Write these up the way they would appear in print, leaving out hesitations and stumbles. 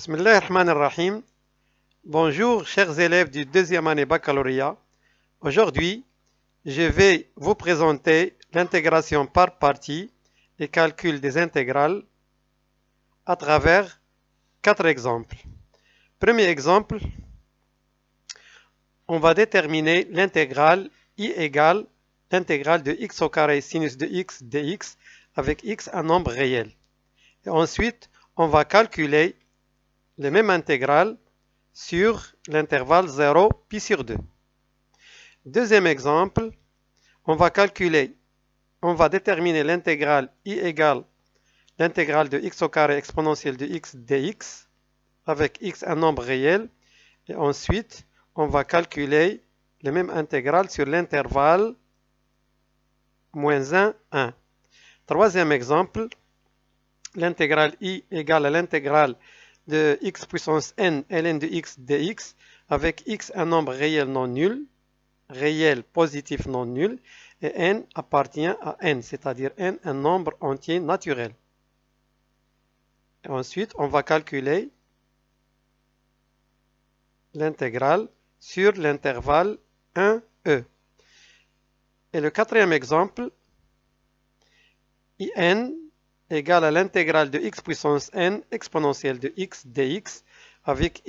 Bismillah ar-Rahman ar-Rahim. Bonjour chers élèves du deuxième année baccalauréat. Aujourd'hui, je vais vous présenter l'intégration par partie et calcul des intégrales à travers 4 exemples. Premier exemple, on va déterminer l'intégrale I égale l'intégrale de x au carré sinus de x dx avec x un nombre réel. Et ensuite, on va calculer les mêmes intégrales sur l'intervalle 0 pi sur 2. Deuxième exemple, on va déterminer l'intégrale I égale l'intégrale de x au carré exponentielle de x dx avec x un nombre réel. Et ensuite, on va calculer les mêmes intégrales sur l'intervalle moins 1, 1. Troisième exemple, l'intégrale I égale à l'intégrale de x puissance n ln de x dx avec x un nombre réel non nul, réel positif non nul, et n appartient à n, c'est-à-dire n un nombre entier naturel. Et ensuite, on va calculer l'intégrale sur l'intervalle 1e. Et le quatrième exemple, in égale à l'intégrale de x puissance n exponentielle de x dx avec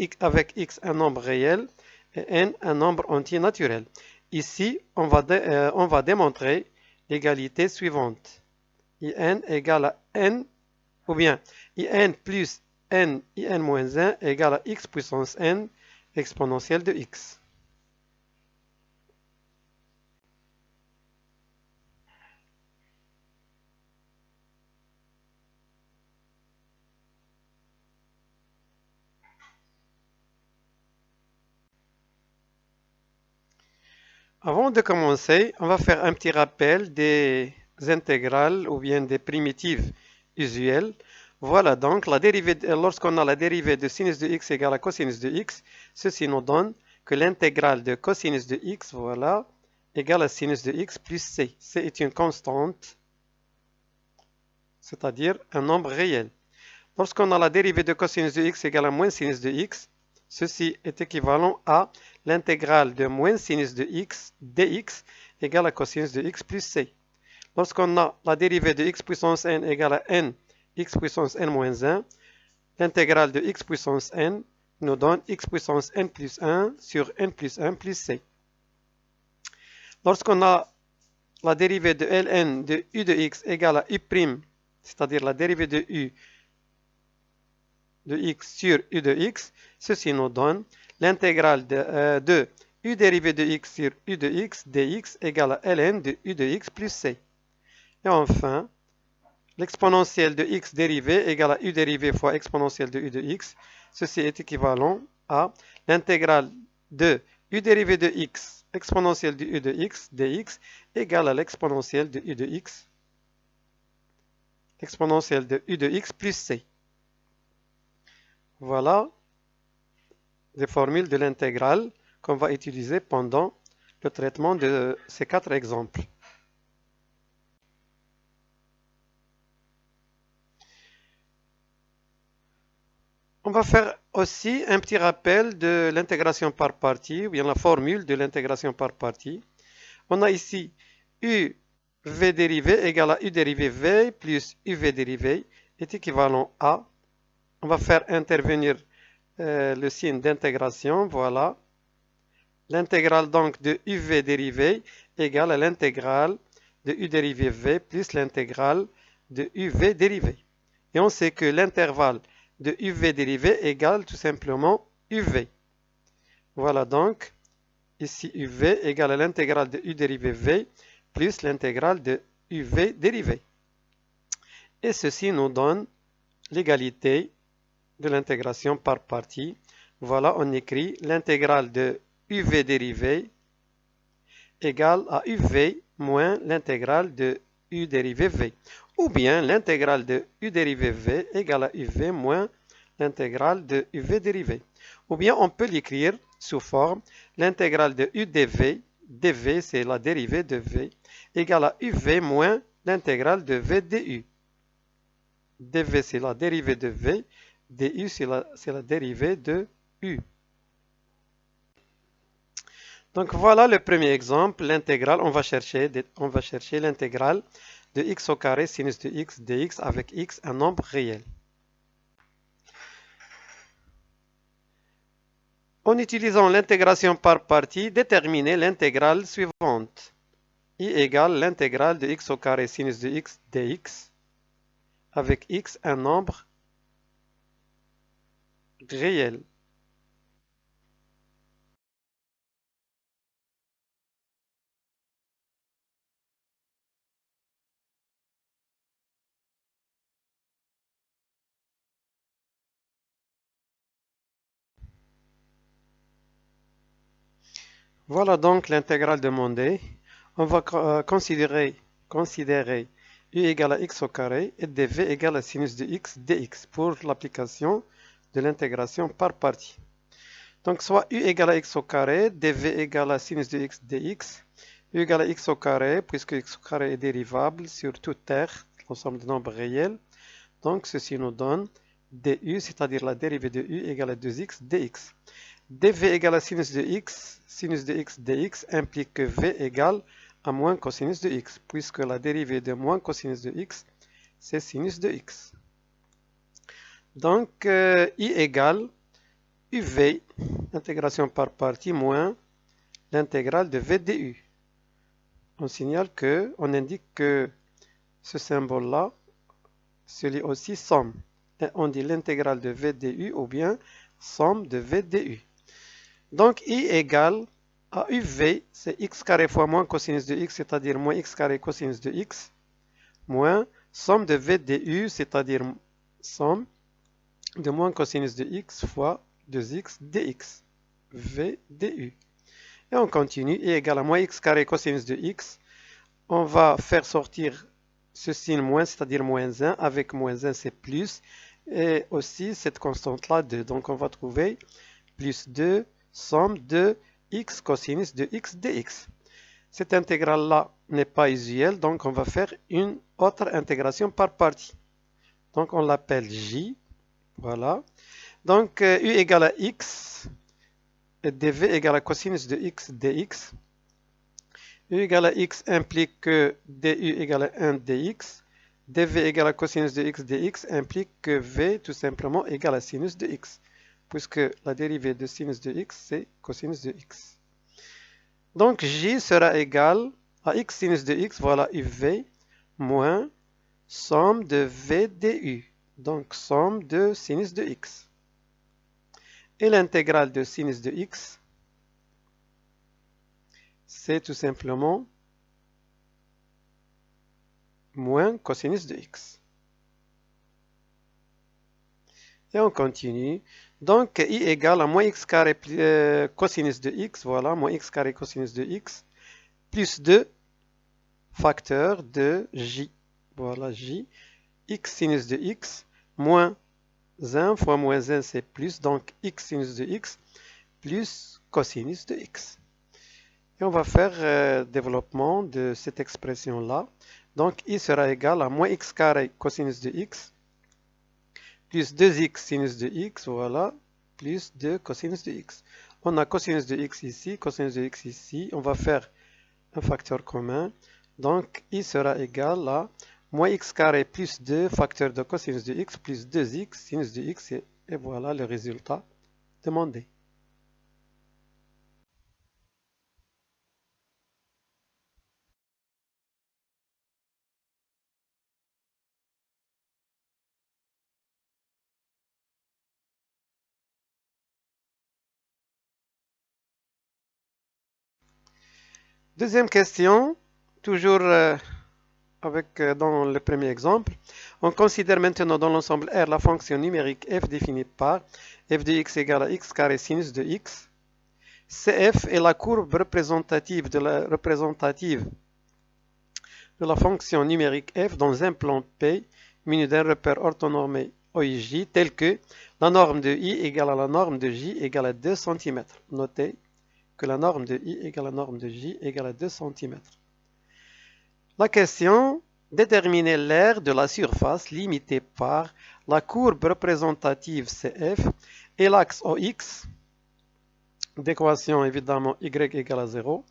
x un nombre réel et n un nombre entier naturel. Ici, on va démontrer l'égalité suivante. In égale à n, ou bien in plus n in moins 1 égale à x puissance n exponentielle de x. Avant de commencer, on va faire un petit rappel des intégrales ou bien des primitives usuelles. Voilà donc la dérivée, lorsqu'on a la dérivée de sinus de x égale à cosinus de x, ceci nous donne que l'intégrale de cosinus de x, voilà, égale à sinus de x plus c. C est une constante, c'est-à-dire un nombre réel. Lorsqu'on a la dérivée de cosinus de x égale à moins sinus de x, ceci est équivalent à l'intégrale de moins sinus de x dx égale à cosinus de x plus c. Lorsqu'on a la dérivée de x puissance n égale à n x puissance n moins 1, l'intégrale de x puissance n nous donne x puissance n plus 1 sur n plus 1 plus c. Lorsqu'on a la dérivée de ln de u de x égale à u', c'est-à-dire la dérivée de u de x sur u de x, ceci nous donne l'intégrale de u dérivé de x sur u de x dx égale à ln de u de x plus c. Et enfin, l'exponentielle de x dérivé égale à u dérivé fois exponentielle de u de x. Ceci est équivalent à l'intégrale de u dérivé de x exponentielle de u de x dx égale à l'exponentielle de u de x exponentielle de u de x plus c. Voilà les formules de l'intégrale qu'on va utiliser pendant le traitement de ces 4 exemples. On va faire aussi un petit rappel de l'intégration par partie, ou bien la formule de l'intégration par partie. On a ici uv dérivé égale à u dérivé v plus uv dérivé est équivalent à, on va faire intervenir le signe d'intégration, voilà. L'intégrale donc de uv dérivé égale à l'intégrale de u dérivé v plus l'intégrale de uv dérivé. Et on sait que l'intervalle de uv dérivé égale tout simplement uv. Voilà donc, ici uv égale à l'intégrale de u dérivé v plus l'intégrale de uv dérivé. Et ceci nous donne l'égalité de l'intégration par partie. Voilà, on écrit l'intégrale de uv dérivé égale à uv moins l'intégrale de u dérivé v. Ou bien l'intégrale de u dérivé v égale à uv moins l'intégrale de uv dérivé. Ou bien on peut l'écrire sous forme l'intégrale de u dv, dv c'est la dérivée de v, égale à uv moins l'intégrale de v du. dv c'est la dérivée de v, du, c'est la dérivée de u. Donc voilà le premier exemple, l'intégrale. On va chercher l'intégrale de x au carré sinus de x dx avec x un nombre réel. En utilisant l'intégration par partie, déterminez l'intégrale suivante. I égale l'intégrale de x au carré sinus de x dx avec x un nombre réel. Voilà donc l'intégrale demandée. On va considérer u égale à x au carré et dv égale à sinus de x dx pour l'application de l'intégration par partie. Donc soit u égale à x au carré, dv égale à sinus de x dx, u égale à x au carré, puisque x au carré est dérivable sur toute terre, l'ensemble des nombres réels. Donc ceci nous donne du, c'est-à-dire la dérivée de u égale à 2x dx. dv égale à sinus de x dx implique que v égale à moins cosinus de x, puisque la dérivée de moins cosinus de x, c'est sinus de x. Donc, i égale uv, intégration par partie, moins l'intégrale de v du. On signale que, on indique que ce symbole-là se lit aussi somme. Et on dit l'intégrale de v du ou bien somme de v du. Donc, i égale à uv, c'est x carré fois moins cosinus de x, c'est-à-dire moins x carré cosinus de x, moins somme de v du, c'est-à-dire somme de moins cosinus de x fois 2x dx, v du. Et on continue, i égale à moins x carré cosinus de x. On va faire sortir ce signe moins, c'est-à-dire moins 1, avec moins 1 c'est plus, et aussi cette constante-là 2. Donc on va trouver plus 2, somme de x cosinus de x dx. Cette intégrale-là n'est pas usuelle, donc on va faire une autre intégration par partie. Donc on l'appelle j, voilà. Donc u égale à x, et dv égale à cosinus de x dx. U égale à x implique que du égale à 1 dx. dv égale à cosinus de x dx implique que v tout simplement égale à sinus de x, puisque la dérivée de sinus de x, c'est cosinus de x. Donc j sera égal à x sinus de x, voilà uv, moins somme de v du, donc somme de sinus de x. Et l'intégrale de sinus de x, c'est tout simplement moins cosinus de x. Et on continue. Donc, i égale à moins x carré cosinus de x, voilà, moins x carré cosinus de x, plus 2 facteur de j, voilà j, x sinus de x, moins 1 fois moins 1, c'est plus, donc x sinus de x, plus cosinus de x. Et on va faire développement de cette expression-là. Donc, i sera égal à moins x carré cosinus de x, plus 2x sinus de x, voilà, plus 2 cosinus de x. On a cosinus de x ici, cosinus de x ici. On va faire un facteur commun. Donc, i sera égal à moins x carré plus 2 facteur de cosinus de x plus 2x sinus de x. Et voilà le résultat demandé. Deuxième question, toujours dans le premier exemple. On considère maintenant dans l'ensemble R la fonction numérique f définie par f de x égale à x carré sinus de x. Cf est la courbe représentative de la fonction numérique f dans un plan P muni d'un repère orthonormé OIJ tel que la norme de i égale à la norme de j égale à 2 cm. Notez que la norme de i égale à la norme de j égale à 2 cm. La question Déterminer l'aire de la surface limitée par la courbe représentative CF et l'axe OX, d'équation évidemment y égale à 0,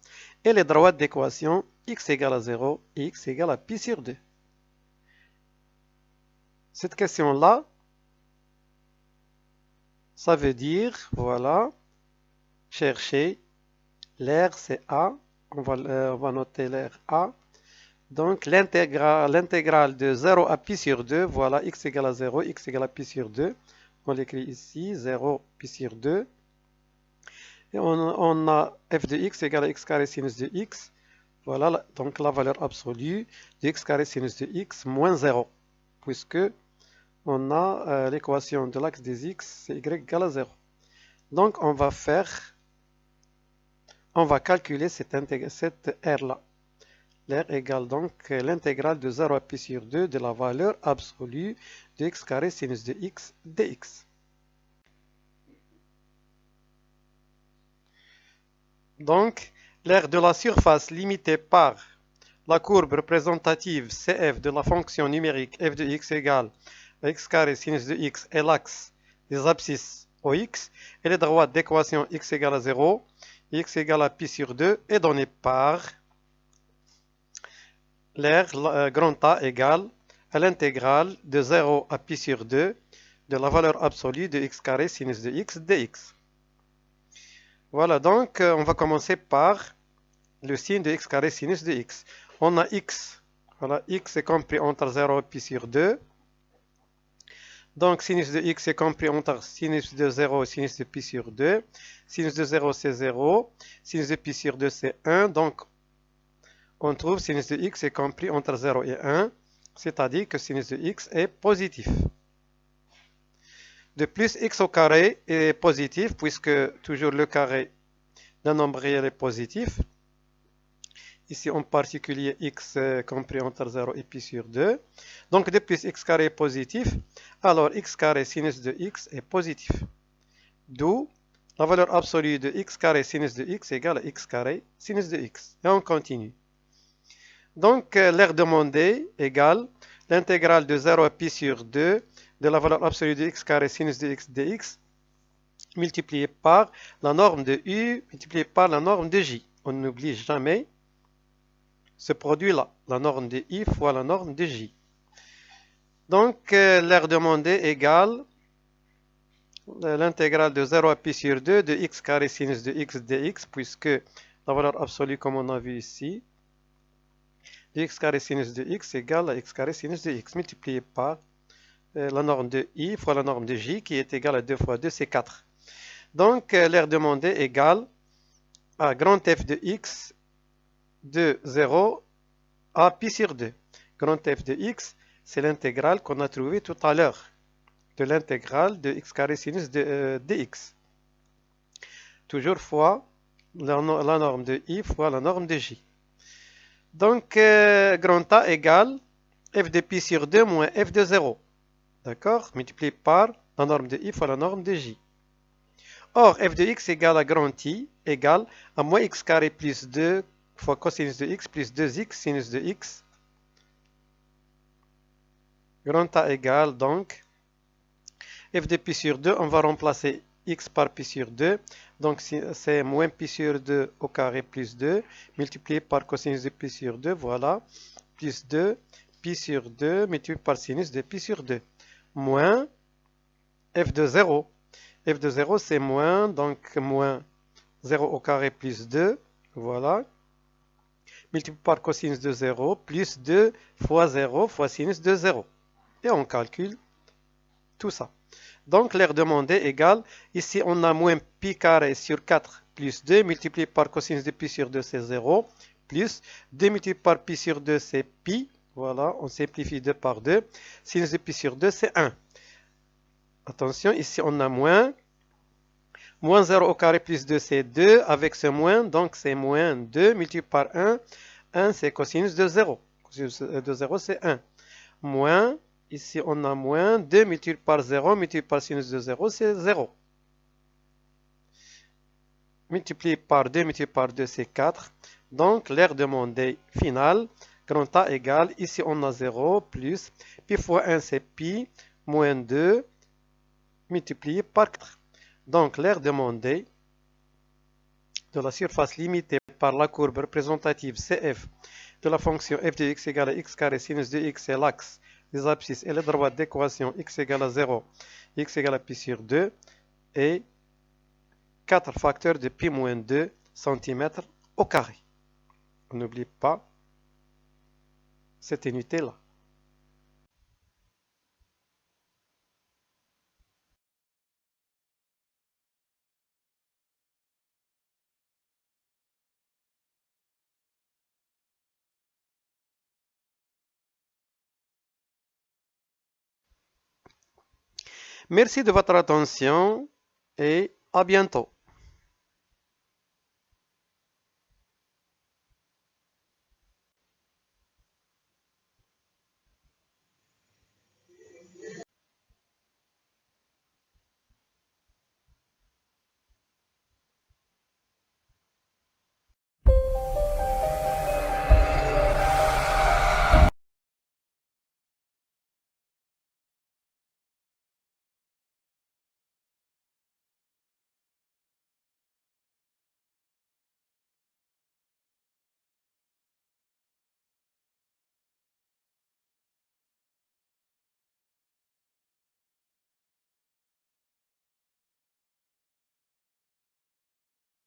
et les droites d'équation x égale à 0 et x égale à pi sur 2. Cette question-là, ça veut dire, voilà, chercher l'aire c'est A, on va noter l'aire A. Donc l'intégrale de 0 à pi sur 2, voilà, x égale à 0, x égale à pi sur 2. On l'écrit ici, 0 pi sur 2. Et on a f de x égale à x carré sinus de x. Voilà, donc la valeur absolue de x carré sinus de x moins 0. Puisque on a l'équation de l'axe des x, c'est y égale à 0. Donc on va calculer cette R-là. L'air égale donc l'intégrale de 0 à pi sur 2 de la valeur absolue de x carré sinus de x dx. Donc, l'aire de la surface limitée par la courbe représentative CF de la fonction numérique f de x égale à x carré sinus de x et l'axe des abscisses OX et les droites d'équation x égale à 0 et x égale à pi sur 2 est donnée par l'aire grand A égale à l'intégrale de 0 à pi sur 2 de la valeur absolue de x carré sinus de x dx. Voilà, donc on va commencer par le signe de x carré sinus de x. On a x, voilà, x est compris entre 0 et pi sur 2. Donc sinus de x est compris entre sinus de 0 et sinus de pi sur 2. Sinus de 0 c'est 0, sinus de pi sur 2 c'est 1, donc on trouve sinus de x est compris entre 0 et 1, c'est-à-dire que sinus de x est positif. De plus, x au carré est positif, puisque toujours le carré d'un nombre réel est positif. Ici, en particulier, x compris entre 0 et pi sur 2. Donc, de plus, x carré est positif. Alors, x carré sinus de x est positif. D'où la valeur absolue de x carré sinus de x égale à x carré sinus de x. Et on continue. Donc, l'aire demandée égale l'intégrale de 0 à pi sur 2 de la valeur absolue de x carré sinus de x dx multiplié par la norme de u multiplié par la norme de j. On n'oublie jamais ce produit-là, la norme de i fois la norme de j. Donc, l'aire demandée égale l'intégrale de 0 à pi sur 2 de x carré sinus de x dx, puisque la valeur absolue, comme on a vu ici, de x carré sinus de x égale à x carré sinus de x multiplié par la norme de i fois la norme de j qui est égale à 2 fois 2, c'est 4. Donc, l'aire demandée égale à grand f de x de 0 à pi sur 2. Grand f de x, c'est l'intégrale qu'on a trouvée tout à l'heure de l'intégrale de x carré sinus de dx. Toujours fois la norme de i fois la norme de j. Donc, grand A égale f de pi sur 2 moins f de 0. D'accord? Multiplié par la norme de i fois la norme de j. Or, f de x égale à grand I égale à moins x carré plus 2 fois cosinus de x plus 2x sinus de x. Grand A égale donc f de pi sur 2, on va remplacer x par pi sur 2. Donc c'est moins pi sur 2 au carré plus 2 multiplié par cosinus de pi sur 2, voilà, plus 2 pi sur 2 multiplié par sinus de pi sur 2. Moins f de 0. F de 0 c'est moins, donc moins 0 au carré plus 2, voilà, multiplié par cosinus de 0 plus 2 fois 0 fois sinus de 0. Et on calcule tout ça. Donc l'aire demandée égale, ici on a moins pi carré sur 4 plus 2 multiplié par cosinus de pi sur 2 c'est 0, plus 2 multiplié par pi sur 2 c'est pi, voilà, on simplifie 2 par 2, sinus de pi sur 2 c'est 1. Attention, ici on a moins 0 au carré plus 2 c'est 2, avec ce moins, donc c'est moins 2 multiplié par 1, 1 c'est cosinus de 0, cosinus de 0 c'est 1, moins, ici on a moins 2 multiplié par 0, multiplié par sinus de 0 c'est 0. Multiplié par 2, multiplié par 2 c'est 4, donc l'aire demandée finale, Grand A égale, ici on a 0 plus pi fois 1 c'est pi moins 2 multiplié par 4. Donc l'aire demandée de la surface limitée par la courbe représentative CF de la fonction f de x égale à x carré sinus de x est l'axe des abscisses et le droite d'équation x égale à 0, x égale à pi sur 2 et 4 facteurs de pi moins 2 cm au carré. On n'oublie pas cette unité-là. Merci de votre attention et à bientôt.